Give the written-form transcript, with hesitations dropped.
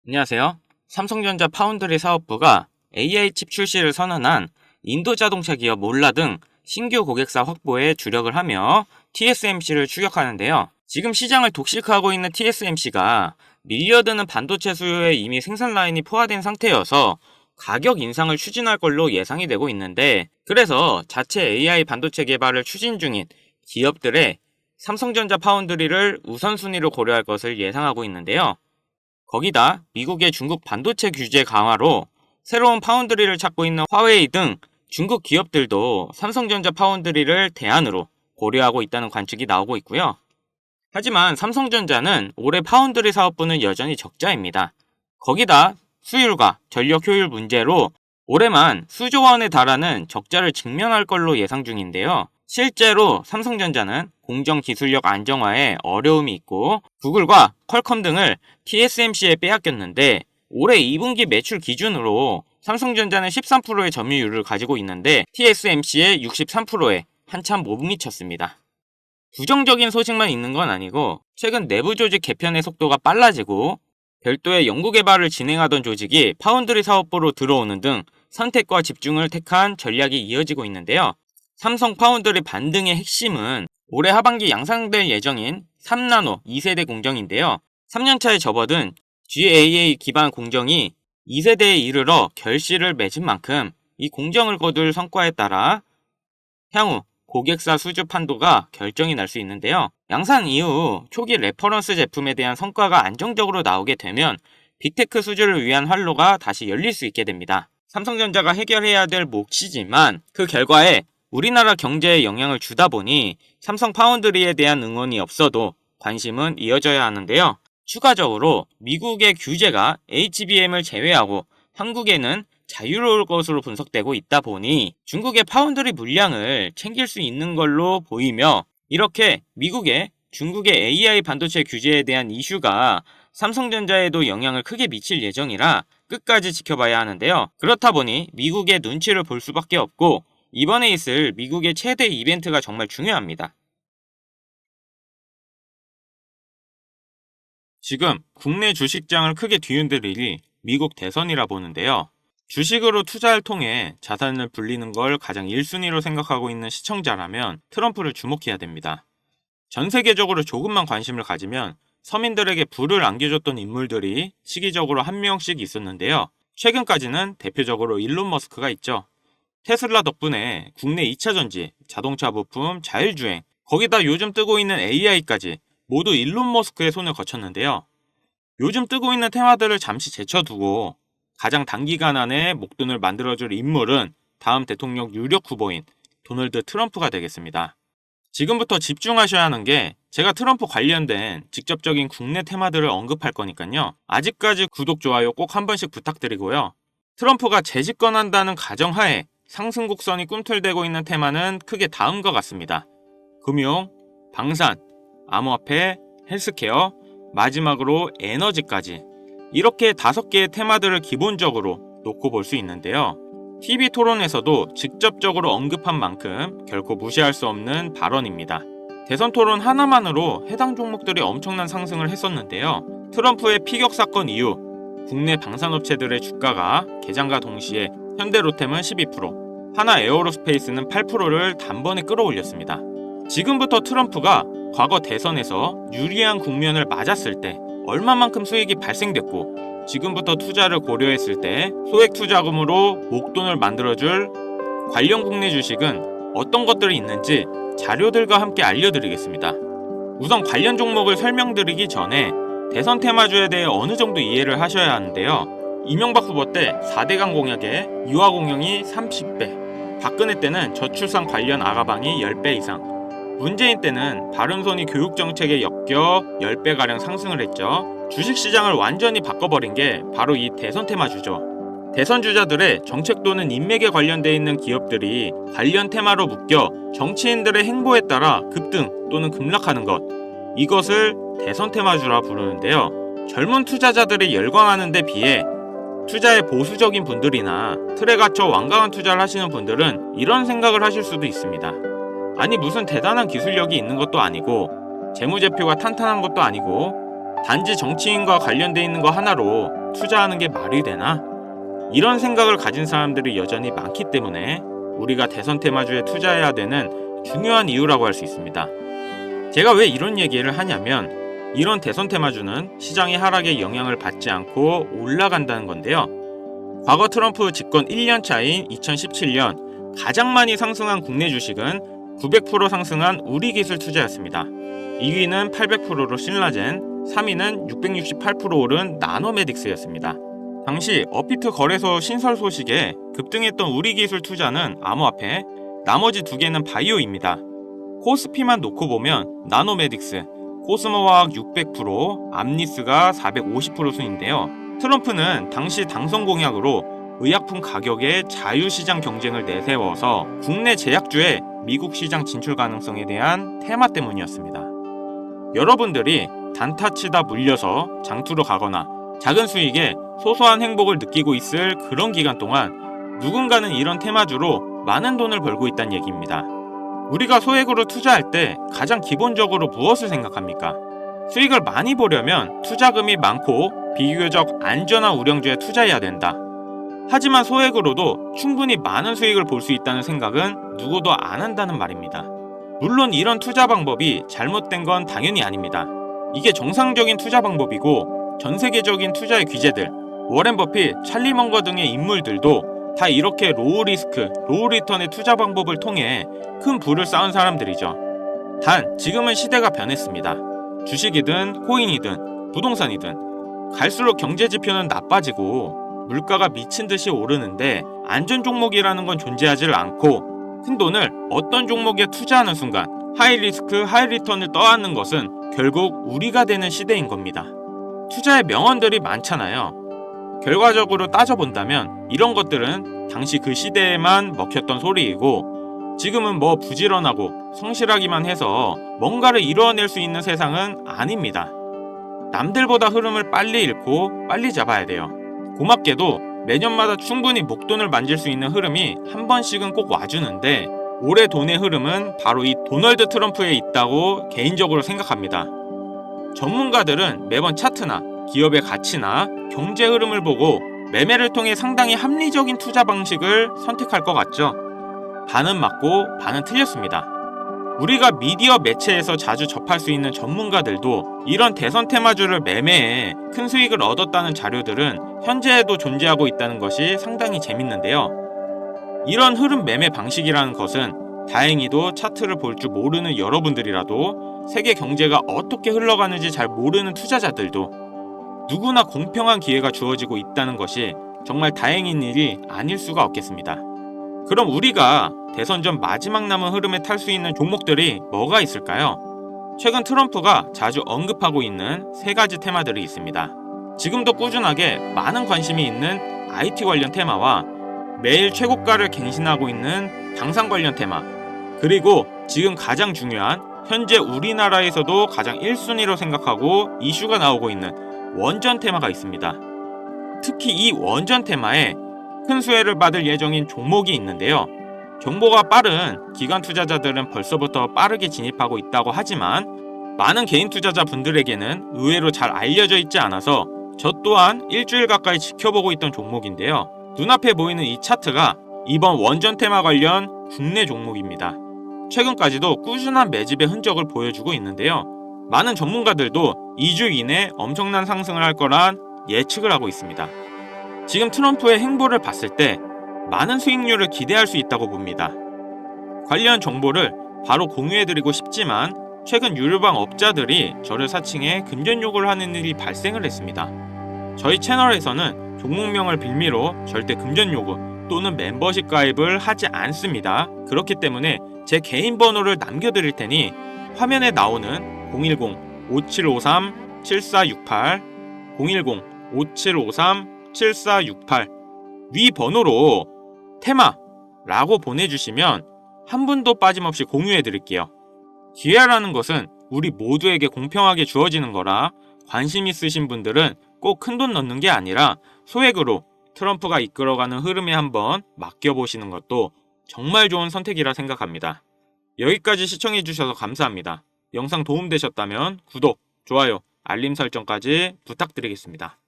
안녕하세요. 삼성전자 파운드리 사업부가 AI 칩 출시를 선언한 인도 자동차 기업 몰라 등 신규 고객사 확보에 주력을 하며 TSMC를 추격하는데요. 지금 시장을 독식하고 있는 TSMC가 밀려드는 반도체 수요에 이미 생산 라인이 포화된 상태여서 가격 인상을 추진할 걸로 예상이 되고 있는데, 그래서 자체 AI 반도체 개발을 추진 중인 기업들의 삼성전자 파운드리를 우선순위로 고려할 것을 예상하고 있는데요. 거기다 미국의 중국 반도체 규제 강화로 새로운 파운드리를 찾고 있는 화웨이 등 중국 기업들도 삼성전자 파운드리를 대안으로 고려하고 있다는 관측이 나오고 있고요. 하지만 삼성전자는 올해 파운드리 사업부는 여전히 적자입니다. 거기다 수율과 전력 효율 문제로 올해만 수조 원에 달하는 적자를 직면할 걸로 예상 중인데요. 실제로 삼성전자는 공정 기술력 안정화에 어려움이 있고 구글과 퀄컴 등을 TSMC에 빼앗겼는데, 올해 2분기 매출 기준으로 삼성전자는 13%의 점유율을 가지고 있는데 TSMC의 63%에 한참 못 미쳤습니다. 부정적인 소식만 있는 건 아니고, 최근 내부 조직 개편의 속도가 빨라지고 별도의 연구개발을 진행하던 조직이 파운드리 사업부로 들어오는 등 선택과 집중을 택한 전략이 이어지고 있는데요. 삼성 파운드리 반등의 핵심은 올해 하반기 양산될 예정인 3나노 2세대 공정인데요. 3년차에 접어든 GAA 기반 공정이 2세대에 이르러 결실을 맺은 만큼 이 공정을 거둘 성과에 따라 향후 고객사 수주 판도가 결정이 날 수 있는데요. 양산 이후 초기 레퍼런스 제품에 대한 성과가 안정적으로 나오게 되면 빅테크 수주를 위한 활로가 다시 열릴 수 있게 됩니다. 삼성전자가 해결해야 될 몫이지만 그 결과에 우리나라 경제에 영향을 주다 보니 삼성 파운드리에 대한 응원이 없어도 관심은 이어져야 하는데요. 추가적으로 미국의 규제가 HBM을 제외하고 한국에는 자유로울 것으로 분석되고 있다 보니 중국의 파운드리 물량을 챙길 수 있는 걸로 보이며, 이렇게 미국의 중국의 AI 반도체 규제에 대한 이슈가 삼성전자에도 영향을 크게 미칠 예정이라 끝까지 지켜봐야 하는데요. 그렇다 보니 미국의 눈치를 볼 수밖에 없고 이번에 있을 미국의 최대 이벤트가 정말 중요합니다. 지금 국내 주식장을 크게 뒤흔들 일이 미국 대선이라 보는데요. 주식으로 투자를 통해 자산을 불리는 걸 가장 1순위로 생각하고 있는 시청자라면 트럼프를 주목해야 됩니다. 전 세계적으로 조금만 관심을 가지면 서민들에게 부를 안겨줬던 인물들이 시기적으로 한 명씩 있었는데요. 최근까지는 대표적으로 일론 머스크가 있죠. 테슬라 덕분에 국내 2차전지, 자동차 부품, 자율주행, 거기다 요즘 뜨고 있는 AI까지 모두 일론 머스크의 손을 거쳤는데요. 요즘 뜨고 있는 테마들을 잠시 제쳐두고 가장 단기간 안에 목돈을 만들어줄 인물은 다음 대통령 유력 후보인 도널드 트럼프가 되겠습니다. 지금부터 집중하셔야 하는 게, 제가 트럼프 관련된 직접적인 국내 테마들을 언급할 거니까요. 아직까지 구독, 좋아요 꼭 한 번씩 부탁드리고요. 트럼프가 재집권한다는 가정하에 상승 곡선이 꿈틀대고 있는 테마는 크게 다음과 같습니다. 금융, 방산, 암호화폐, 헬스케어, 마지막으로 에너지까지, 이렇게 5개의 테마들을 기본적으로 놓고 볼 수 있는데요. TV 토론에서도 직접적으로 언급한 만큼 결코 무시할 수 없는 발언입니다. 대선 토론 하나만으로 해당 종목들이 엄청난 상승을 했었는데요. 트럼프의 피격 사건 이후 국내 방산업체들의 주가가 개장과 동시에 현대로템은 12%, 하나 에어로스페이스는 8%를 단번에 끌어올렸습니다. 지금부터 트럼프가 과거 대선에서 유리한 국면을 맞았을 때 얼마만큼 수익이 발생됐고, 지금부터 투자를 고려했을 때 소액 투자금으로 목돈을 만들어줄 관련 국내 주식은 어떤 것들이 있는지 자료들과 함께 알려드리겠습니다. 우선 관련 종목을 설명드리기 전에 대선 테마주에 대해 어느 정도 이해를 하셔야 하는데요. 이명박 후보 때 4대강 공약에 유아 공영이 30배, 박근혜 때는 저출산 관련 아가방이 10배 이상, 문재인 때는 바른손이 교육정책에 엮여 10배가량 상승을 했죠. 주식시장을 완전히 바꿔버린 게 바로 이 대선 테마주죠. 대선 주자들의 정책 또는 인맥에 관련되어 있는 기업들이 관련 테마로 묶여 정치인들의 행보에 따라 급등 또는 급락하는 것, 이것을 대선 테마주라 부르는데요. 젊은 투자자들이 열광하는 데 비해 투자에 보수적인 분들이나 틀에 갇혀 완강한 투자를 하시는 분들은 이런 생각을 하실 수도 있습니다. 아니, 무슨 대단한 기술력이 있는 것도 아니고 재무제표가 탄탄한 것도 아니고 단지 정치인과 관련돼 있는 거 하나로 투자하는 게 말이 되나? 이런 생각을 가진 사람들이 여전히 많기 때문에 우리가 대선 테마주에 투자해야 되는 중요한 이유라고 할 수 있습니다. 제가 왜 이런 얘기를 하냐면 이런 대선 테마주는 시장의 하락에 영향을 받지 않고 올라간다는 건데요. 과거 트럼프 집권 1년 차인 2017년 가장 많이 상승한 국내 주식은 900% 상승한 우리기술 투자였습니다. 2위는 800%로 신라젠, 3위는 668% 오른 나노메딕스였습니다. 당시 업비트 거래소 신설 소식에 급등했던 우리기술 투자는 암호화폐, 나머지 두 개는 바이오입니다. 코스피만 놓고 보면 나노메딕스, 코스모화학 600%, 암리스가 450% 순인데요. 트럼프는 당시 당선 공약으로 의약품 가격의 자유시장 경쟁을 내세워서 국내 제약주의 미국 시장 진출 가능성에 대한 테마 때문이었습니다. 여러분들이 단타치다 물려서 장투로 가거나 작은 수익에 소소한 행복을 느끼고 있을 그런 기간 동안 누군가는 이런 테마주로 많은 돈을 벌고 있다는 얘기입니다. 우리가 소액으로 투자할 때 가장 기본적으로 무엇을 생각합니까? 수익을 많이 보려면 투자금이 많고 비교적 안전한 우량주에 투자해야 된다. 하지만 소액으로도 충분히 많은 수익을 볼 수 있다는 생각은 누구도 안 한다는 말입니다. 물론 이런 투자 방법이 잘못된 건 당연히 아닙니다. 이게 정상적인 투자 방법이고 전 세계적인 투자의 귀재들, 워렌 버핏, 찰리 먼거 등의 인물들도 다 이렇게 로우 리스크, 로우 리턴의 투자 방법을 통해 큰 부를 쌓은 사람들이죠. 단 지금은 시대가 변했습니다. 주식이든 코인이든 부동산이든 갈수록 경제 지표는 나빠지고 물가가 미친 듯이 오르는데 안전 종목이라는 건 존재하지 않고 큰 돈을 어떤 종목에 투자하는 순간 하이 리스크, 하이 리턴을 떠안는 것은 결국 우리가 되는 시대인 겁니다. 투자의 명언들이 많잖아요. 결과적으로 따져본다면 이런 것들은 당시 그 시대에만 먹혔던 소리이고 지금은 뭐 부지런하고 성실하기만 해서 뭔가를 이루어낼 수 있는 세상은 아닙니다. 남들보다 흐름을 빨리 읽고 빨리 잡아야 돼요. 고맙게도 매년마다 충분히 목돈을 만질 수 있는 흐름이 한 번씩은 꼭 와주는데 올해 돈의 흐름은 바로 이 도널드 트럼프에 있다고 개인적으로 생각합니다. 전문가들은 매번 차트나 기업의 가치나 경제 흐름을 보고 매매를 통해 상당히 합리적인 투자 방식을 선택할 것 같죠? 반은 맞고 반은 틀렸습니다. 우리가 미디어 매체에서 자주 접할 수 있는 전문가들도 이런 대선 테마주를 매매해 큰 수익을 얻었다는 자료들은 현재에도 존재하고 있다는 것이 상당히 재밌는데요. 이런 흐름 매매 방식이라는 것은 다행히도 차트를 볼 줄 모르는 여러분들이라도 세계 경제가 어떻게 흘러가는지 잘 모르는 투자자들도 누구나 공평한 기회가 주어지고 있다는 것이 정말 다행인 일이 아닐 수가 없겠습니다. 그럼 우리가 대선 전 마지막 남은 흐름에 탈 수 있는 종목들이 뭐가 있을까요? 최근 트럼프가 자주 언급하고 있는 세 가지 테마들이 있습니다. 지금도 꾸준하게 많은 관심이 있는 IT 관련 테마와 매일 최고가를 갱신하고 있는 당산 관련 테마, 그리고 지금 가장 중요한 현재 우리나라에서도 가장 1순위로 생각하고 이슈가 나오고 있는 원전 테마가 있습니다. 특히 이 원전 테마에 큰 수혜를 받을 예정인 종목이 있는데요. 정보가 빠른 기관 투자자들은 벌써부터 빠르게 진입하고 있다고 하지만 많은 개인 투자자분들에게는 의외로 잘 알려져 있지 않아서 저 또한 일주일 가까이 지켜보고 있던 종목인데요. 눈앞에 보이는 이 차트가 이번 원전 테마 관련 국내 종목입니다. 최근까지도 꾸준한 매집의 흔적을 보여주고 있는데요. 많은 전문가들도 2주 이내 엄청난 상승을 할 거란 예측을 하고 있습니다. 지금 트럼프의 행보를 봤을 때 많은 수익률을 기대할 수 있다고 봅니다. 관련 정보를 바로 공유해드리고 싶지만 최근 유료방 업자들이 저를 사칭해 금전 요구를 하는 일이 발생을 했습니다. 저희 채널에서는 종목명을 빌미로 절대 금전 요구 또는 멤버십 가입을 하지 않습니다. 그렇기 때문에 제 개인 번호를 남겨드릴 테니 화면에 나오는 010-5753-7468 010-5753-7468 위 번호로 테마라고 보내주시면 한 분도 빠짐없이 공유해드릴게요. 기회라는 것은 우리 모두에게 공평하게 주어지는 거라 관심 있으신 분들은 꼭 큰돈 넣는 게 아니라 소액으로 트럼프가 이끌어가는 흐름에 한번 맡겨보시는 것도 정말 좋은 선택이라 생각합니다. 여기까지 시청해주셔서 감사합니다. 영상 도움되셨다면 구독, 좋아요, 알림 설정까지 부탁드리겠습니다.